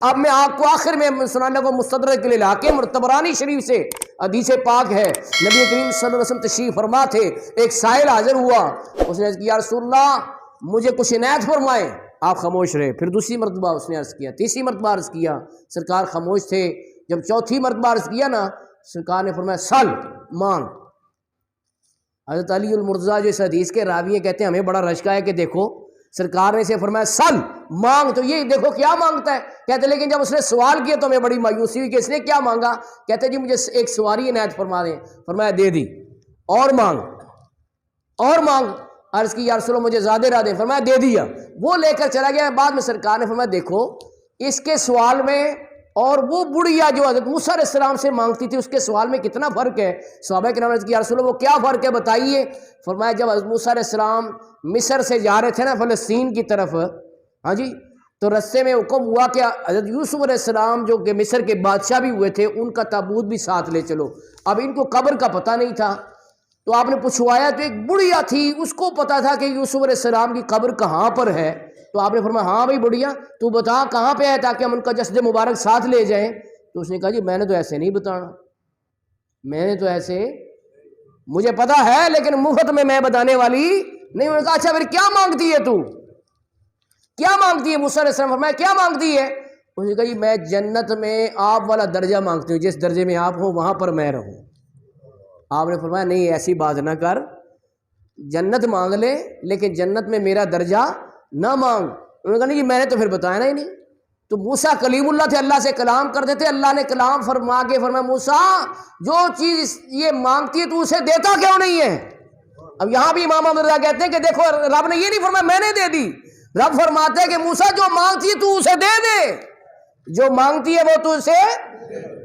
اب میں آپ کو آخر میں سنانے کو مستدرک الحاکم اور طبرانی شریف سے حدیث پاک ہے، نبی کریم صلی اللہ علیہ وسلم تشریف فرما تھے، ایک سائل حاضر ہوا، اس نے کہا یا رسول اللہ مجھے کچھ عنایت فرمائیں، آپ خاموش رہے۔ پھر دوسری مرتبہ اس نے عرض کیا، تیسری مرتبہ عرض کیا، سرکار خاموش تھے۔ جب چوتھی مرتبہ عرض کیا نا، سرکار نے فرمایا سل، مانگ۔ حضرت علی المرتضیٰ جو اس حدیث کے راوی ہیں کہتے ہیں ہمیں بڑا رشکا ہے کہ دیکھو سرکار نے اسے فرمایا سل، مانگ، تو یہ دیکھو کیا مانگتا ہے۔ کہتے لیکن جب اس نے سوال کیا تو ہمیں بڑی مایوسی ہوئی کہ اس نے کیا مانگا۔ کہتے جی مجھے ایک سواری عنایت فرما دیں۔ فرمایا دے دی، اور مانگ، اور مانگ۔ عرض کی یا رسول اللہ مجھے زیادہ را دیں۔ فرمایا دے دیا، وہ لے کر چلا گیا۔ بعد میں سرکار نے فرمایا دیکھو اس کے سوال میں اور وہ بڑھیا جو حضرت موسیٰ علیہ السلام سے مانگتی تھی اس کے سوال میں کتنا فرق ہے۔ صحابہ کرام نے کہا یا رسول اللہ وہ کیا فرق ہے بتائیے۔ فرمایا جب حضرت موسیٰ علیہ السلام مصر سے جا رہے تھے نا فلسطین کی طرف، ہاں جی، تو رستے میں حکم ہوا کہ حضرت یوسف علیہ السلام جو کہ مصر کے بادشاہ بھی ہوئے تھے ان کا تابوت بھی ساتھ لے چلو۔ اب ان کو قبر کا پتہ نہیں تھا، تو آپ نے پوچھوایا تو ایک بڑھیا تھی، اس کو پتا تھا کہ یوسف علیہ السلام کی قبر کہاں پر ہے۔ تو آپ نے فرمایا ہاں بھائی بڑھیا، تو بتا کہاں پہ ہے تاکہ ہم ان کا جسد مبارک ساتھ لے جائیں۔ تو اس نے کہا جی میں نے تو ایسے نہیں بتانا، میں نے تو ایسے، مجھے پتا ہے لیکن مفت میں بتانے والی نہیں۔ انہوں نے کہا اچھا پھر کیا مانگتی ہے تو، کیا مانگتی ہے؟ موسیٰ علیہ السلام فرمایا کیا مانگتی ہے؟ اس نے کہا جی میں جنت میں آپ والا درجہ مانگتی ہوں، جس درجے میں آپ ہوں وہاں پر میں رہوں۔ آپ نے فرمایا نہیں ایسی بات نہ کر، جنت مانگ لے لیکن جنت میں میرا درجہ نہ مانگ۔ انہوں نے کہا نہیں جی میں نے تو پھر بتایا ہی نہیں۔ تو موسیٰ کلیم اللہ تھے، اللہ سے کلام کرتے تھے، اللہ نے کلام فرما کے فرمایا موسیٰ جو چیز یہ مانگتی ہے تو اسے دیتا کیوں نہیں ہے؟ اب یہاں بھی امام احمد رضا کہتے ہیں کہ دیکھو رب نے یہ نہیں فرمایا میں نے دے دی، رب فرماتے ہیں کہ موسیٰ جو مانگتی ہے تو اسے دے دے، جو مانگتی ہے وہ تو اسے۔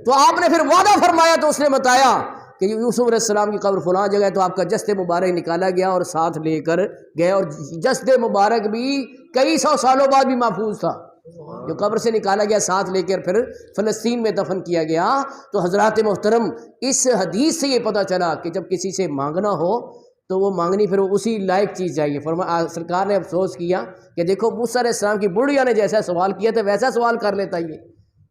تو آپ نے پھر وعدہ فرمایا تو اس نے بتایا کہ یوسف علیہ السلام کی قبر فلاں جگہ ہے، تو آپ کا جسد مبارک نکالا گیا اور ساتھ لے کر گئے، اور جسد مبارک بھی کئی سو سالوں بعد بھی محفوظ تھا، جو قبر سے نکالا گیا ساتھ لے کر پھر فلسطین میں دفن کیا گیا۔ تو حضرات محترم اس حدیث سے یہ پتہ چلا کہ جب کسی سے مانگنا ہو تو وہ مانگنی پھر اسی لائق چیز چاہیے۔ فرمایا سرکار نے افسوس کیا کہ دیکھو موسیٰ علیہ السلام کی بڑھیا نے جیسا سوال کیا تھا ویسا سوال کر لیتا یہ،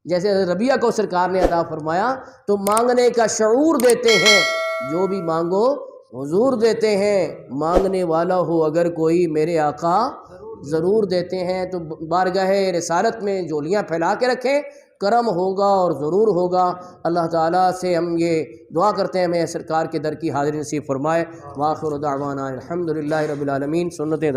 جیسے ربیہ کو سرکار نے عطا فرمایا۔ تو مانگنے کا شعور دیتے ہیں، جو بھی مانگو حضور دیتے ہیں، مانگنے والا ہو اگر کوئی میرے آقا ضرور دیتے ہیں۔ تو بارگاہ رسالت میں جولیاں پھیلا کے رکھیں، کرم ہوگا اور ضرور ہوگا۔ اللہ تعالیٰ سے ہم یہ دعا کرتے ہیں ہمیں سرکار کے در کی حاضری نصیب فرمائے۔ وآخر دعوانا الحمدللہ رب العالمین۔ سنتیں